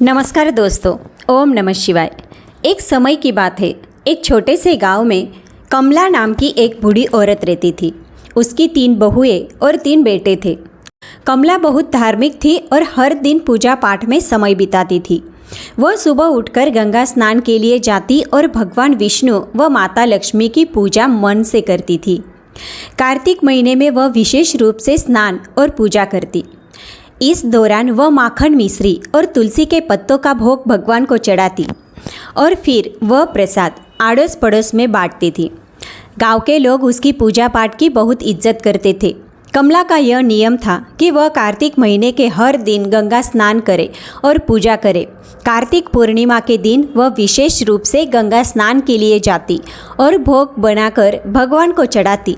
नमस्कार दोस्तों, ओम नमः शिवाय। एक समय की बात है। एक छोटे से गांव में कमला नाम की एक बूढ़ी औरत रहती थी। उसकी 3 बहुएं और 3 बेटे थे। कमला बहुत धार्मिक थी और हर दिन पूजा पाठ में समय बिताती थी। वह सुबह उठकर गंगा स्नान के लिए जाती और भगवान विष्णु व माता लक्ष्मी की पूजा मन से करती थी। कार्तिक महीने में वह विशेष रूप से स्नान और पूजा करती। इस दौरान वह माखन मिश्री और तुलसी के पत्तों का भोग भगवान को चढ़ाती और फिर वह प्रसाद आड़ोस पड़ोस में बांटती थी। गांव के लोग उसकी पूजा पाठ की बहुत इज्जत करते थे। कमला का यह नियम था कि वह कार्तिक महीने के हर दिन गंगा स्नान करे और पूजा करे। कार्तिक पूर्णिमा के दिन वह विशेष रूप से गंगा स्नान के लिए जाती और भोग बनाकर भगवान को चढ़ाती।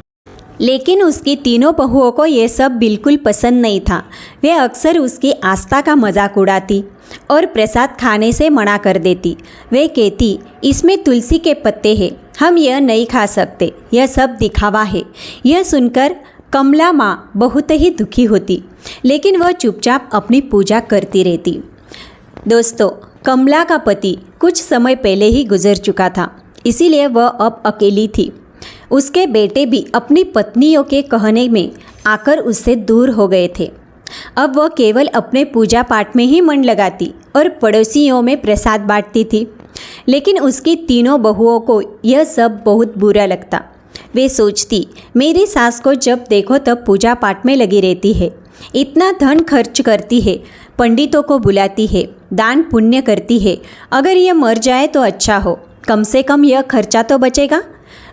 लेकिन उसकी तीनों बहुओं को यह सब बिल्कुल पसंद नहीं था। वे अक्सर उसकी आस्था का मजाक उड़ाती और प्रसाद खाने से मना कर देती। वे कहती, इसमें तुलसी के पत्ते हैं, हम यह नहीं खा सकते, यह सब दिखावा है। यह सुनकर कमला माँ बहुत ही दुखी होती, लेकिन वह चुपचाप अपनी पूजा करती रहती। दोस्तों, कमला का पति कुछ समय पहले ही गुजर चुका था, इसीलिए वह अब अकेली थी। उसके बेटे भी अपनी पत्नियों के कहने में आकर उससे दूर हो गए थे। अब वह केवल अपने पूजा पाठ में ही मन लगाती और पड़ोसियों में प्रसाद बांटती थी। लेकिन उसकी तीनों बहुओं को यह सब बहुत बुरा लगता। वे सोचती, मेरी सास को जब देखो तब पूजा पाठ में लगी रहती है, इतना धन खर्च करती है, पंडितों को बुलाती है, दान पुण्य करती है। अगर यह मर जाए तो अच्छा हो, कम से कम यह खर्चा तो बचेगा।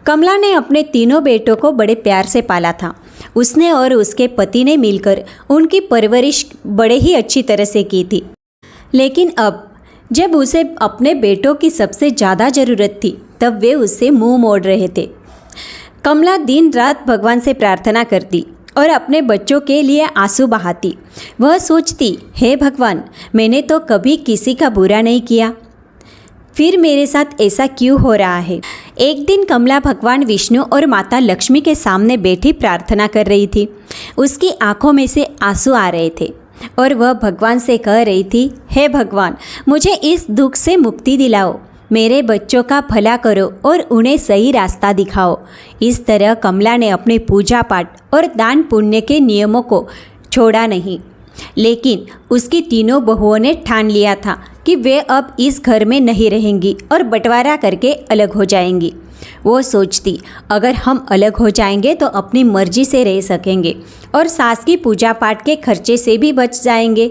कमला ने अपने तीनों बेटों को बड़े प्यार से पाला था। उसने और उसके पति ने मिलकर उनकी परवरिश बड़े ही अच्छी तरह से की थी। लेकिन अब जब उसे अपने बेटों की सबसे ज़्यादा ज़रूरत थी, तब वे उससे मुंह मोड़ रहे थे। कमला दिन रात भगवान से प्रार्थना करती और अपने बच्चों के लिए आंसू बहाती। वह सोचती, हे भगवान, मैंने तो कभी किसी का बुरा नहीं किया, फिर मेरे साथ ऐसा क्यों हो रहा है। एक दिन कमला भगवान विष्णु और माता लक्ष्मी के सामने बैठी प्रार्थना कर रही थी। उसकी आंखों में से आंसू आ रहे थे और वह भगवान से कह रही थी, हे भगवान, मुझे इस दुख से मुक्ति दिलाओ, मेरे बच्चों का भला करो और उन्हें सही रास्ता दिखाओ। इस तरह कमला ने अपने पूजा पाठ और दान पुण्य के नियमों को छोड़ा नहीं। लेकिन उसकी तीनों बहुओं ने ठान लिया था कि वे अब इस घर में नहीं रहेंगी और बंटवारा करके अलग हो जाएंगी। वो सोचती, अगर हम अलग हो जाएंगे तो अपनी मर्जी से रह सकेंगे और सास की पूजा पाठ के खर्चे से भी बच जाएंगे।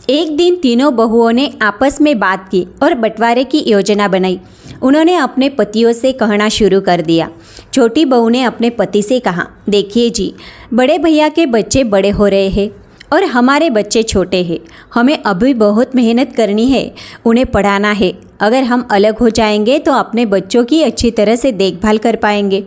एक दिन तीनों बहुओं ने आपस में बात की और बंटवारे की योजना बनाई। उन्होंने अपने पतियों से कहना शुरू कर दिया। छोटी बहू ने अपने पति से कहा, देखिए जी, बड़े भैया के बच्चे बड़े हो रहे हैं और हमारे बच्चे छोटे हैं। हमें अभी बहुत मेहनत करनी है, उन्हें पढ़ाना है। अगर हम अलग हो जाएंगे तो अपने बच्चों की अच्छी तरह से देखभाल कर पाएंगे।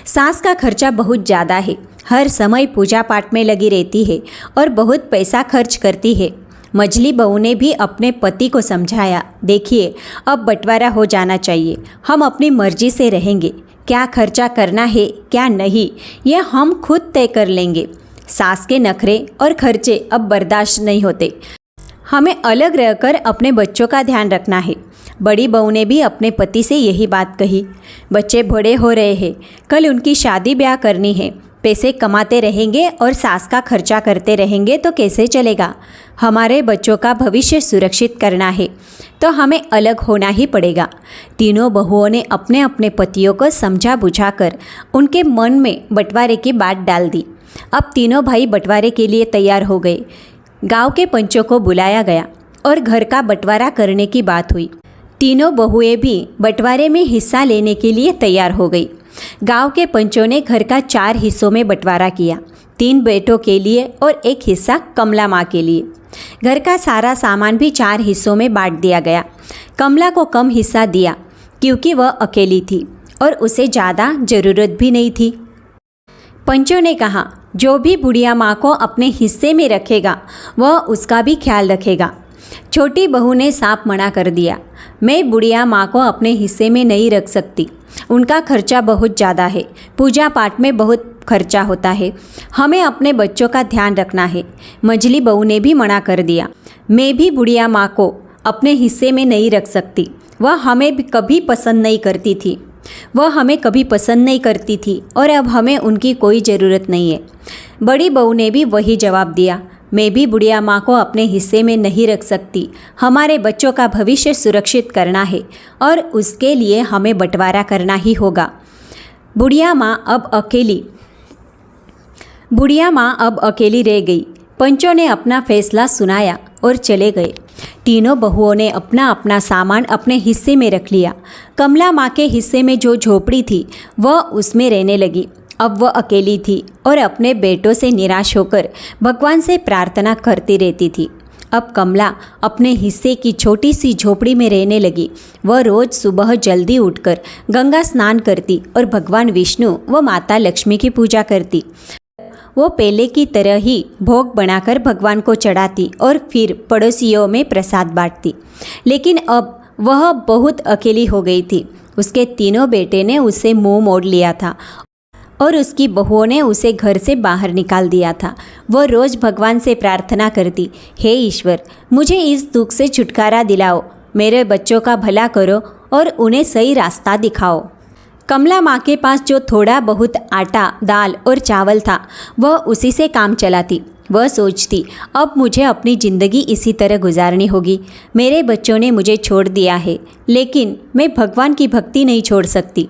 सास का खर्चा बहुत ज़्यादा है, हर समय पूजा पाठ में लगी रहती है और बहुत पैसा खर्च करती है। मझली बहू ने भी अपने पति को समझाया, देखिए, अब बंटवारा हो जाना चाहिए, हम अपनी मर्जी से रहेंगे। क्या खर्चा करना है क्या नहीं, यह हम खुद तय कर लेंगे। सास के नखरे और खर्चे अब बर्दाश्त नहीं होते। हमें अलग रहकर अपने बच्चों का ध्यान रखना है। बड़ी बहू ने भी अपने पति से यही बात कही। बच्चे बड़े हो रहे हैं, कल उनकी शादी ब्याह करनी है। पैसे कमाते रहेंगे और सास का खर्चा करते रहेंगे तो कैसे चलेगा। हमारे बच्चों का भविष्य सुरक्षित करना है तो हमें अलग होना ही पड़ेगा। तीनों बहुओं ने अपने अपने पतियों को समझा बुझाकर उनके मन में बंटवारे की बात डाल दी। अब तीनों भाई बंटवारे के लिए तैयार हो गए। गांव के पंचों को बुलाया गया और घर का बंटवारा करने की बात हुई। तीनों बहुएं भी बंटवारे में हिस्सा लेने के लिए तैयार हो गई। गांव के पंचों ने घर का 4 हिस्सों में बंटवारा किया, 3 बेटों के लिए और 1 हिस्सा कमला माँ के लिए। घर का सारा सामान भी 4 हिस्सों में बांट दिया गया। कमला को कम हिस्सा दिया क्योंकि वह अकेली थी और उसे ज़्यादा ज़रूरत भी नहीं थी। पंचों ने कहा, जो भी बुढ़िया माँ को अपने हिस्से में रखेगा वह उसका भी ख्याल रखेगा। छोटी बहू ने साफ मना कर दिया, मैं बुढ़िया माँ को अपने हिस्से में नहीं रख सकती, उनका खर्चा बहुत ज़्यादा है, पूजा पाठ में बहुत खर्चा होता है, हमें अपने बच्चों का ध्यान रखना है। मझली बहू ने भी मना कर दिया, मैं भी बुढ़िया माँ को अपने हिस्से में नहीं रख सकती। वह हमें भी कभी पसंद नहीं करती थी। वह हमें कभी पसंद नहीं करती थी और अब हमें उनकी कोई ज़रूरत नहीं है। बड़ी बहू ने भी वही जवाब दिया, मैं भी बुढ़िया माँ को अपने हिस्से में नहीं रख सकती। हमारे बच्चों का भविष्य सुरक्षित करना है और उसके लिए हमें बंटवारा करना ही होगा। बुढ़िया माँ अब अकेली रह गई। पंचों ने अपना फैसला सुनाया और चले गए। तीनों बहुओं ने अपना अपना सामान अपने हिस्से में रख लिया। कमला माँ के हिस्से में जो झोपड़ी थी वह उसमें रहने लगी। अब वह अकेली थी और अपने बेटों से निराश होकर भगवान से प्रार्थना करती रहती थी। अब कमला अपने हिस्से की छोटी सी झोपड़ी में रहने लगी। वह रोज़ सुबह जल्दी उठकर गंगा स्नान करती और भगवान विष्णु व माता लक्ष्मी की पूजा करती। वो पहले की तरह ही भोग बनाकर भगवान को चढ़ाती और फिर पड़ोसियों में प्रसाद बांटती। लेकिन अब वह बहुत अकेली हो गई थी। उसके तीनों बेटे ने उसे मुंह मोड़ लिया था और उसकी बहुओं ने उसे घर से बाहर निकाल दिया था। वह रोज़ भगवान से प्रार्थना करती, हे ईश्वर, मुझे इस दुख से छुटकारा दिलाओ, मेरे बच्चों का भला करो और उन्हें सही रास्ता दिखाओ। कमला माँ के पास जो थोड़ा बहुत आटा, दाल और चावल था वह उसी से काम चलाती। वह सोचती, अब मुझे अपनी ज़िंदगी इसी तरह गुजारनी होगी। मेरे बच्चों ने मुझे छोड़ दिया है, लेकिन मैं भगवान की भक्ति नहीं छोड़ सकती।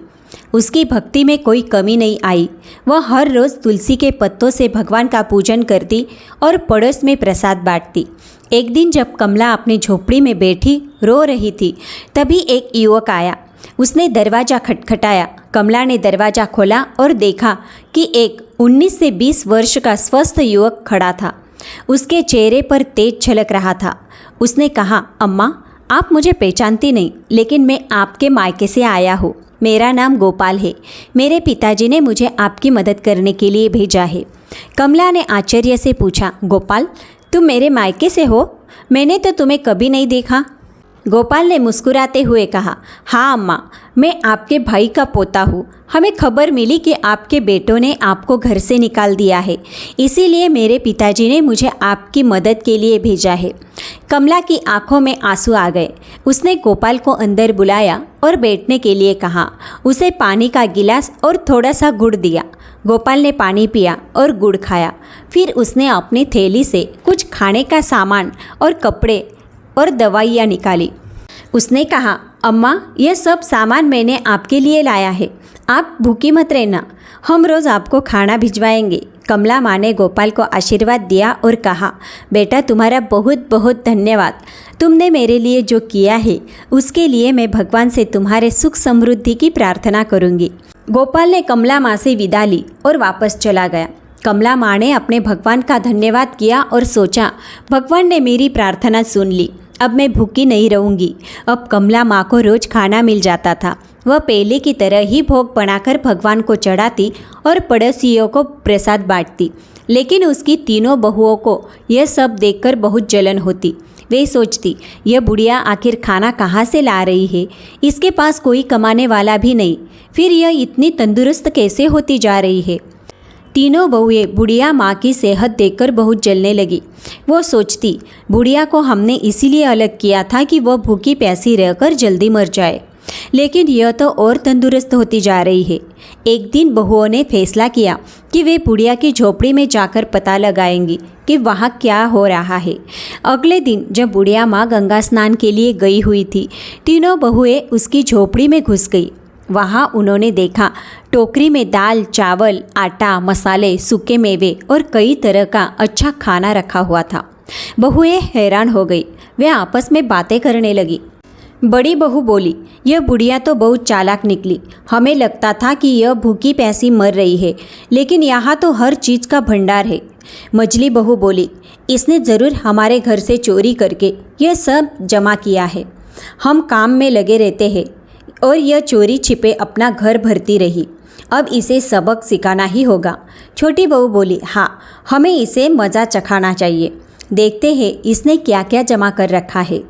उसकी भक्ति में कोई कमी नहीं आई। वह हर रोज़ तुलसी के पत्तों से भगवान का पूजन करती और पड़ोस में प्रसाद बांटती। एक दिन जब कमला अपनी झोपड़ी में बैठी रो रही थी, तभी एक युवक आया। उसने दरवाज़ा खटखटाया। कमला ने दरवाज़ा खोला और देखा कि एक 19 से 20 वर्ष का स्वस्थ युवक खड़ा था। उसके चेहरे पर तेज झलक रहा था। उसने कहा, अम्मा, आप मुझे पहचानती नहीं, लेकिन मैं आपके मायके से आया हूँ। मेरा नाम गोपाल है। मेरे पिताजी ने मुझे आपकी मदद करने के लिए भेजा है। कमला ने आश्चर्य से पूछा, गोपाल, तुम मेरे मायके से हो? मैंने तो तुम्हें कभी नहीं देखा। गोपाल ने मुस्कुराते हुए कहा, हाँ अम्मा, मैं आपके भाई का पोता हूँ। हमें खबर मिली कि आपके बेटों ने आपको घर से निकाल दिया है, इसीलिए मेरे पिताजी ने मुझे आपकी मदद के लिए भेजा है। कमला की आंखों में आंसू आ गए। उसने गोपाल को अंदर बुलाया और बैठने के लिए कहा। उसे पानी का गिलास और थोड़ा सा गुड़ दिया। गोपाल ने पानी पिया और गुड़ खाया। फिर उसने अपनी थैली से कुछ खाने का सामान और कपड़े और दवाइयाँ निकाली। उसने कहा, अम्मा, यह सब सामान मैंने आपके लिए लाया है। आप भूखी मत रहना, हम रोज़ आपको खाना भिजवाएंगे। कमला माँ ने गोपाल को आशीर्वाद दिया और कहा, बेटा, तुम्हारा बहुत बहुत धन्यवाद। तुमने मेरे लिए जो किया है उसके लिए मैं भगवान से तुम्हारे सुख समृद्धि की प्रार्थना करूँगी। गोपाल ने कमला माँ से विदा ली और वापस चला गया। कमला माँ ने अपने भगवान का धन्यवाद किया और सोचा, भगवान ने मेरी प्रार्थना सुन ली। अब मैं भूखी नहीं रहूँगी। अब कमला माँ को रोज़ खाना मिल जाता था। वह पहले की तरह ही भोग बनाकर भगवान को चढ़ाती और पड़ोसियों को प्रसाद बांटती। लेकिन उसकी तीनों बहुओं को यह सब देखकर बहुत जलन होती। वे सोचती, यह बुढ़िया आखिर खाना कहाँ से ला रही है? इसके पास कोई कमाने वाला भी नहीं, फिर यह इतनी तंदुरुस्त कैसे होती जा रही है? तीनों बहुएं बुढ़िया माँ की सेहत देखकर बहुत जलने लगी। वो सोचती, बुढ़िया को हमने इसीलिए अलग किया था कि वह भूखी प्यासी रहकर जल्दी मर जाए, लेकिन यह तो और तंदुरुस्त होती जा रही है। एक दिन बहुओं ने फैसला किया कि वे बुढ़िया की झोपड़ी में जाकर पता लगाएंगी कि वहाँ क्या हो रहा है। अगले दिन जब बुढ़िया माँ गंगा स्नान के लिए गई हुई थी, तीनों बहुएं उसकी झोपड़ी में घुस गई। वहाँ उन्होंने देखा, टोकरी में दाल, चावल, आटा, मसाले, सूखे मेवे और कई तरह का अच्छा खाना रखा हुआ था। बहुएं हैरान हो गई। वे आपस में बातें करने लगी। बड़ी बहू बोली, यह बुढ़िया तो बहुत चालाक निकली। हमें लगता था कि यह भूखी प्यासी मर रही है, लेकिन यहाँ तो हर चीज़ का भंडार है। मझली बहू बोली, इसने ज़रूर हमारे घर से चोरी करके यह सब जमा किया है। हम काम में लगे रहते हैं और यह चोरी छिपे अपना घर भरती रही। अब इसे सबक सिखाना ही होगा। छोटी बहू बोली, हाँ, हमें इसे मज़ा चखाना चाहिए। देखते हैं इसने क्या क्या जमा कर रखा है।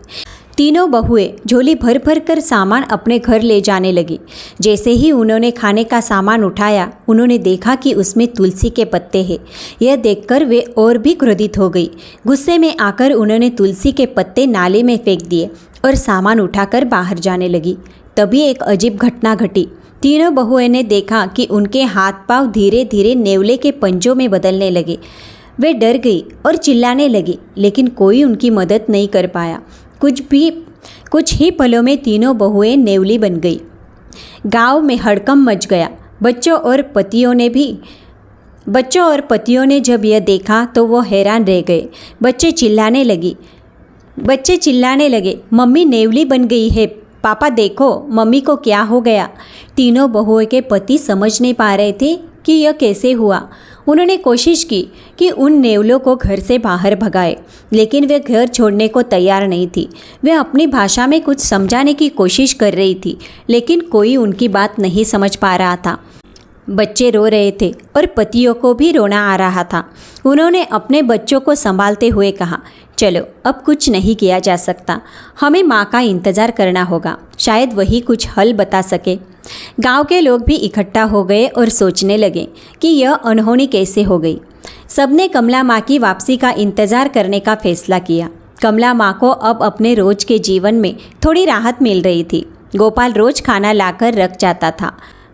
तीनों बहुएं झोली भर भर कर सामान अपने घर ले जाने लगी। जैसे ही उन्होंने खाने का सामान उठाया, उन्होंने देखा कि उसमें तुलसी के पत्ते हैं। यह देखकर वे और भी क्रोधित हो गई। गुस्से में आकर उन्होंने तुलसी के पत्ते नाले में फेंक दिए और सामान उठाकर बाहर जाने लगी। तभी एक अजीब घटना घटी। तीनों बहुओं ने देखा कि उनके हाथ पांव धीरे धीरे नेवले के पंजों में बदलने लगे। वे डर गई और चिल्लाने लगी, लेकिन कोई उनकी मदद नहीं कर पाया। कुछ ही पलों में तीनों बहुएं नेवली बन गई। गांव में हड़कंप मच गया। बच्चों और पतियों ने जब यह देखा तो वो हैरान रह गए। बच्चे चिल्लाने लगे, मम्मी नेवली बन गई है, पापा देखो मम्मी को क्या हो गया। तीनों बहुओं के पति समझ नहीं पा रहे थे कि यह कैसे हुआ। उन्होंने कोशिश की कि उन नेवलों को घर से बाहर भगाए, लेकिन वे घर छोड़ने को तैयार नहीं थी। वे अपनी भाषा में कुछ समझाने की कोशिश कर रही थी, लेकिन कोई उनकी बात नहीं समझ पा रहा था। बच्चे रो रहे थे और पतियों को भी रोना आ रहा था। उन्होंने अपने बच्चों को संभालते हुए कहा, चलो अब कुछ नहीं किया जा सकता, हमें माँ का इंतज़ार करना होगा, शायद वही कुछ हल बता सके। गांव के लोग भी इकट्ठा हो गए और सोचने लगे कि यह अनहोनी कैसे हो गई। सबने कमला माँ की वापसी का इंतज़ार करने का फैसला किया। कमला माँ को अब अपने रोज के जीवन में थोड़ी राहत मिल रही थी। गोपाल रोज खाना लाकर रख जाता था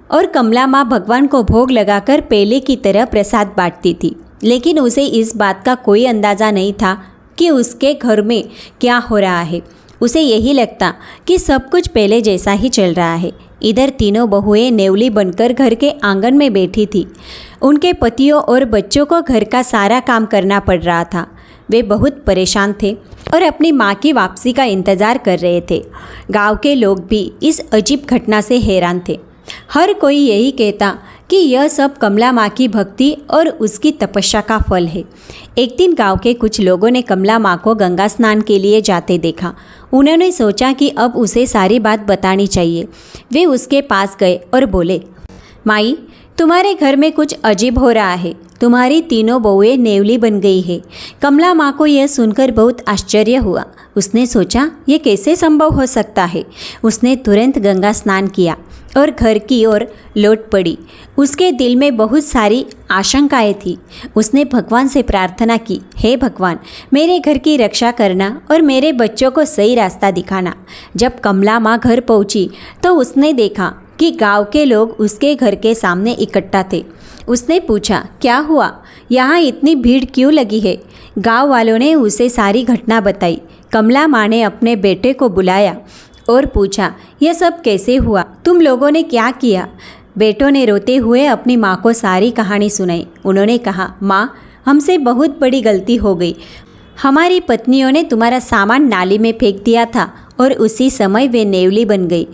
और कमला माँ भगवान को भोग लगाकर पहले की तरह प्रसाद बांटती थी, लेकिन उसे इस बात का कोई अंदाज़ा नहीं था कि उसके घर में क्या हो रहा है। उसे यही लगता कि सब कुछ पहले जैसा ही चल रहा है। इधर तीनों बहुएं नेवली बनकर घर के आंगन में बैठी थी। उनके पतियों और बच्चों को घर का सारा काम करना पड़ रहा था। वे बहुत परेशान थे और अपनी माँ की वापसी का इंतज़ार कर रहे थे। गांव के लोग भी इस अजीब घटना से हैरान थे। हर कोई यही कहता कि यह सब कमला माँ की भक्ति और उसकी तपस्या का फल है। एक दिन गांव के कुछ लोगों ने कमला माँ को गंगा स्नान के लिए जाते देखा। उन्होंने सोचा कि अब उसे सारी बात बतानी चाहिए। वे उसके पास गए और बोले, माई, तुम्हारे घर में कुछ अजीब हो रहा है। तुम्हारी तीनों बहुएं नेवली बन गई है। कमला माँ को यह सुनकर बहुत आश्चर्य हुआ। उसने सोचा ये कैसे संभव हो सकता है। उसने तुरंत गंगा स्नान किया और घर की ओर लौट पड़ी। उसके दिल में बहुत सारी आशंकाएं थी। उसने भगवान से प्रार्थना की, हे भगवान, मेरे घर की रक्षा करना और मेरे बच्चों को सही रास्ता दिखाना। जब कमला माँ घर पहुंची तो उसने देखा कि गांव के लोग उसके घर के सामने इकट्ठा थे। उसने पूछा, क्या हुआ, यहाँ इतनी भीड़ क्यों लगी है। गांव वालों ने उसे सारी घटना बताई। कमला माँ ने अपने बेटे को बुलाया और पूछा, यह सब कैसे हुआ, तुम लोगों ने क्या किया। बेटों ने रोते हुए अपनी माँ को सारी कहानी सुनाई। उन्होंने कहा, माँ, हमसे बहुत बड़ी गलती हो गई। हमारी पत्नियों ने तुम्हारा सामान नाली में फेंक दिया था और उसी समय वे नेवली बन गई।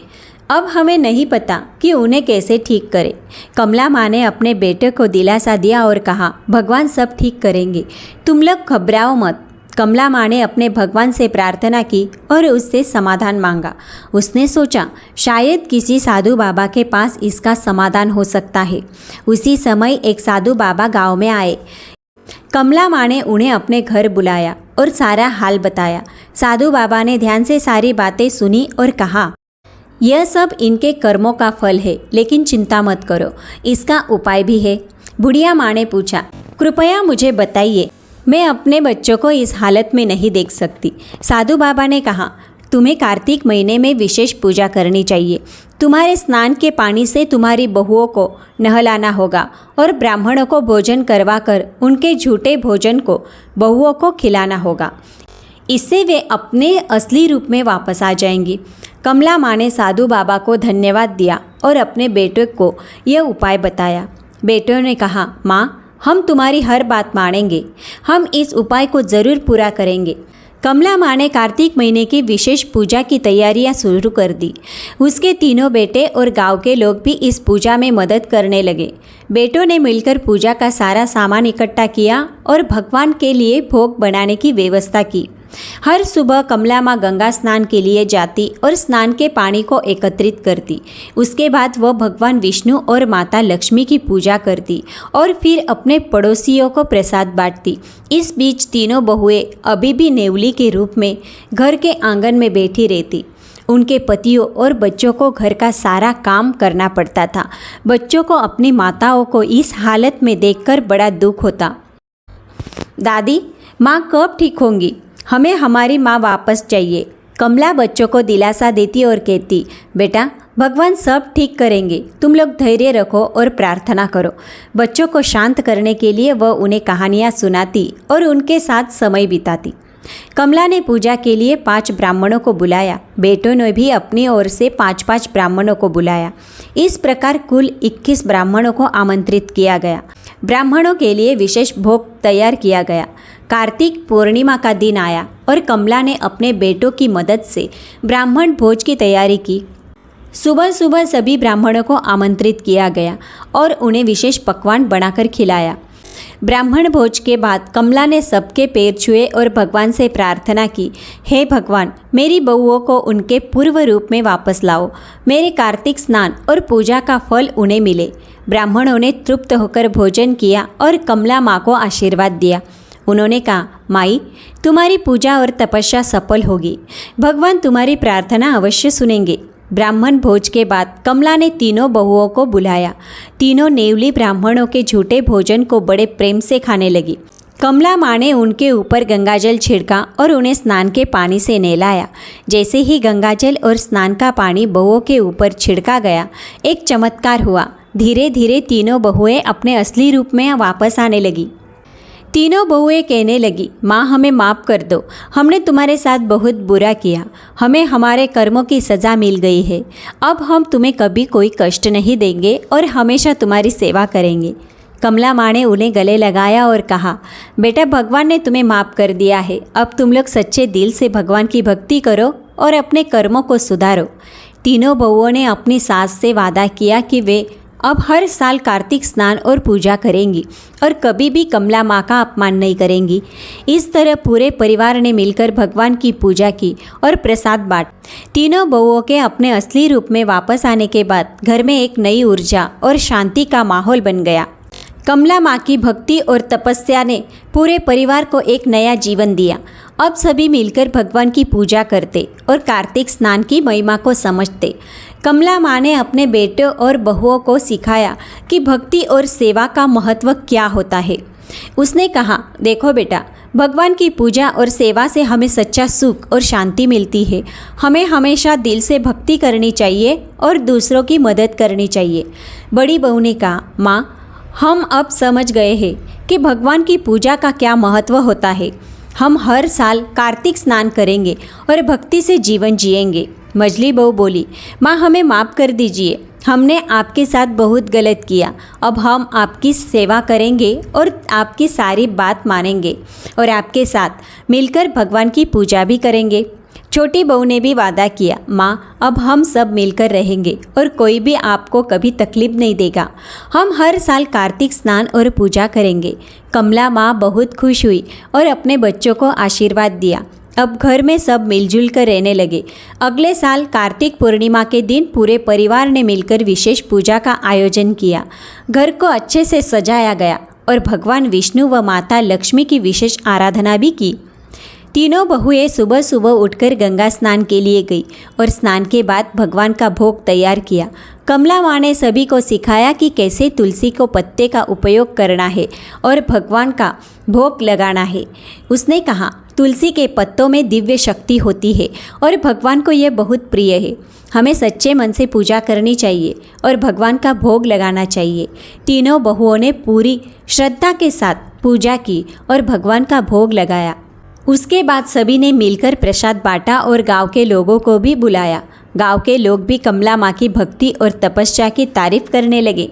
अब हमें नहीं पता कि उन्हें कैसे ठीक करें। कमला माँ ने अपने बेटे को दिलासा दिया और कहा, भगवान सब ठीक करेंगे, तुम लोग घबराओ मत। कमला माँ ने अपने भगवान से प्रार्थना की और उससे समाधान मांगा। उसने सोचा शायद किसी साधु बाबा के पास इसका समाधान हो सकता है। उसी समय एक साधु बाबा गांव में आए। कमला माँ ने उन्हें अपने घर बुलाया और सारा हाल बताया। साधु बाबा ने ध्यान से सारी बातें सुनी और कहा, यह सब इनके कर्मों का फल है, लेकिन चिंता मत करो, इसका उपाय भी है। बुढ़िया माँ ने पूछा, कृपया मुझे बताइए, मैं अपने बच्चों को इस हालत में नहीं देख सकती। साधु बाबा ने कहा, तुम्हें कार्तिक महीने में विशेष पूजा करनी चाहिए। तुम्हारे स्नान के पानी से तुम्हारी बहुओं को नहलाना होगा और ब्राह्मणों को भोजन करवाकर उनके झूठे भोजन को बहुओं को खिलाना होगा। इससे वे अपने असली रूप में वापस आ जाएंगी। कमला माँ ने साधु बाबा को धन्यवाद दिया और अपने बेटे को यह उपाय बताया। बेटों ने कहा, माँ, हम तुम्हारी हर बात मानेंगे, हम इस उपाय को ज़रूर पूरा करेंगे। कमला माँ ने कार्तिक महीने की विशेष पूजा की तैयारियां शुरू कर दी। उसके तीनों बेटे और गांव के लोग भी इस पूजा में मदद करने लगे। बेटों ने मिलकर पूजा का सारा सामान इकट्ठा किया और भगवान के लिए भोग बनाने की व्यवस्था की। हर सुबह कमला माँ गंगा स्नान के लिए जाती और स्नान के पानी को एकत्रित करती। उसके बाद वह भगवान विष्णु और माता लक्ष्मी की पूजा करती और फिर अपने पड़ोसियों को प्रसाद बांटती। इस बीच तीनों बहुएं अभी भी नेवली के रूप में घर के आंगन में बैठी रहती। उनके पतियों और बच्चों को घर का सारा काम करना पड़ता था। बच्चों को अपनी माताओं को इस हालत में देखकर बड़ा दुख होता। दादी, माँ कब ठीक होंगी? हमें हमारी माँ वापस चाहिए। कमला बच्चों को दिलासा देती और कहती, बेटा भगवान सब ठीक करेंगे, तुम लोग धैर्य रखो और प्रार्थना करो। बच्चों को शांत करने के लिए वह उन्हें कहानियाँ सुनाती और उनके साथ समय बिताती। कमला ने पूजा के लिए 5 ब्राह्मणों को बुलाया। बेटों ने भी अपनी ओर से 5-5 ब्राह्मणों को बुलाया। इस प्रकार कुल 21 ब्राह्मणों को आमंत्रित किया गया। ब्राह्मणों के लिए विशेष भोग तैयार किया गया। कार्तिक पूर्णिमा का दिन आया और कमला ने अपने बेटों की मदद से ब्राह्मण भोज की तैयारी की। सुबह सुबह सभी ब्राह्मणों को आमंत्रित किया गया और उन्हें विशेष पकवान बनाकर खिलाया। ब्राह्मण भोज के बाद कमला ने सबके पैर छुए और भगवान से प्रार्थना की, हे भगवान, मेरी बहुओं को उनके पूर्व रूप में वापस लाओ। मेरे कार्तिक स्नान और पूजा का फल उन्हें मिले। ब्राह्मणों ने तृप्त होकर भोजन किया और कमला माँ को आशीर्वाद दिया। उन्होंने कहा, माई, तुम्हारी पूजा और तपस्या सफल होगी। भगवान तुम्हारी प्रार्थना अवश्य सुनेंगे। ब्राह्मण भोज के बाद कमला ने तीनों बहुओं को बुलाया। तीनों नेवली ब्राह्मणों के झूठे भोजन को बड़े प्रेम से खाने लगी। कमला माँ ने उनके ऊपर गंगाजल छिड़का और उन्हें स्नान के पानी से नहलाया। जैसे ही गंगाजल और स्नान का पानी बहुओं के ऊपर छिड़का गया, एक चमत्कार हुआ। धीरे धीरे तीनों बहुएं अपने असली रूप में वापस आने लगी। तीनों बहुएं कहने लगी, माँ हमें माफ़ कर दो, हमने तुम्हारे साथ बहुत बुरा किया, हमें हमारे कर्मों की सज़ा मिल गई है। अब हम तुम्हें कभी कोई कष्ट नहीं देंगे और हमेशा तुम्हारी सेवा करेंगे। कमला माँ ने उन्हें गले लगाया और कहा, बेटा भगवान ने तुम्हें माफ़ कर दिया है। अब तुम लोग सच्चे दिल से भगवान की भक्ति करो और अपने कर्मों को सुधारो। तीनों बहुओं ने अपनी सास से वादा किया कि वे अब हर साल कार्तिक स्नान और पूजा करेंगी और कभी भी कमला माँ का अपमान नहीं करेंगी। इस तरह पूरे परिवार ने मिलकर भगवान की पूजा की और प्रसाद बांट। तीनों बहुओं के अपने असली रूप में वापस आने के बाद घर में एक नई ऊर्जा और शांति का माहौल बन गया। कमला माँ की भक्ति और तपस्या ने पूरे परिवार को एक नया जीवन दिया। अब सभी मिलकर भगवान की पूजा करते और कार्तिक स्नान की महिमा को समझते। कमला माँ ने अपने बेटों और बहुओं को सिखाया कि भक्ति और सेवा का महत्व क्या होता है। उसने कहा, देखो बेटा, भगवान की पूजा और सेवा से हमें सच्चा सुख और शांति मिलती है। हमें हमेशा दिल से भक्ति करनी चाहिए और दूसरों की मदद करनी चाहिए। बड़ी बहू ने कहा, माँ, हम अब समझ गए हैं कि भगवान की पूजा का क्या महत्व होता है। हम हर साल कार्तिक स्नान करेंगे और भक्ति से जीवन जिएंगे। मझली बहू बोली, माँ हमें माफ़ कर दीजिए, हमने आपके साथ बहुत गलत किया। अब हम आपकी सेवा करेंगे और आपकी सारी बात मानेंगे और आपके साथ मिलकर भगवान की पूजा भी करेंगे। छोटी बहू ने भी वादा किया, माँ अब हम सब मिलकर रहेंगे और कोई भी आपको कभी तकलीफ नहीं देगा। हम हर साल कार्तिक स्नान और पूजा करेंगे। कमला माँ बहुत खुश हुई और अपने बच्चों को आशीर्वाद दिया। अब घर में सब मिलजुल कर रहने लगे। अगले साल कार्तिक पूर्णिमा के दिन पूरे परिवार ने मिलकर विशेष पूजा का आयोजन किया। घर को अच्छे से सजाया गया और भगवान विष्णु व माता लक्ष्मी की विशेष आराधना भी की। तीनों बहुएं सुबह सुबह उठकर गंगा स्नान के लिए गई और स्नान के बाद भगवान का भोग तैयार किया। कमला माँ ने सभी को सिखाया कि कैसे तुलसी को पत्ते का उपयोग करना है और भगवान का भोग लगाना है। उसने कहा, तुलसी के पत्तों में दिव्य शक्ति होती है और भगवान को यह बहुत प्रिय है। हमें सच्चे मन से पूजा करनी चाहिए और भगवान का भोग लगाना चाहिए। तीनों बहुओं ने पूरी श्रद्धा के साथ पूजा की और भगवान का भोग लगाया। उसके बाद सभी ने मिलकर प्रसाद बांटा और गांव के लोगों को भी बुलाया। गांव के लोग भी कमला माँ की भक्ति और तपस्या की तारीफ करने लगे।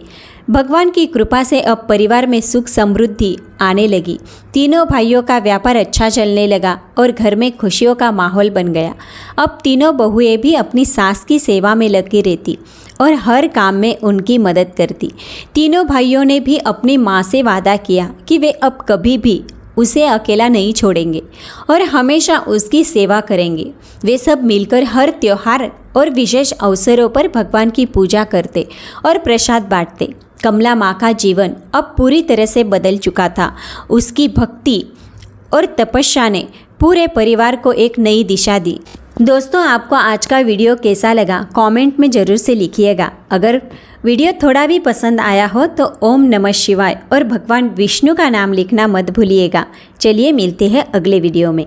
भगवान की कृपा से अब परिवार में सुख समृद्धि आने लगी। तीनों भाइयों का व्यापार अच्छा चलने लगा और घर में खुशियों का माहौल बन गया। अब तीनों बहुएं भी अपनी सास की सेवा में लगी रहती और हर काम में उनकी मदद करती। तीनों भाइयों ने भी अपनी माँ से वादा किया कि वे अब कभी भी उसे अकेला नहीं छोड़ेंगे और हमेशा उसकी सेवा करेंगे। वे सब मिलकर हर त्योहार और विशेष अवसरों पर भगवान की पूजा करते और प्रसाद बांटते। कमला माँ का जीवन अब पूरी तरह से बदल चुका था। उसकी भक्ति और तपस्या ने पूरे परिवार को एक नई दिशा दी। दोस्तों, आपको आज का वीडियो कैसा लगा कमेंट में ज़रूर से लिखिएगा। अगर वीडियो थोड़ा भी पसंद आया हो तो ओम नमः शिवाय और भगवान विष्णु का नाम लिखना मत भूलिएगा। चलिए मिलते हैं अगले वीडियो में।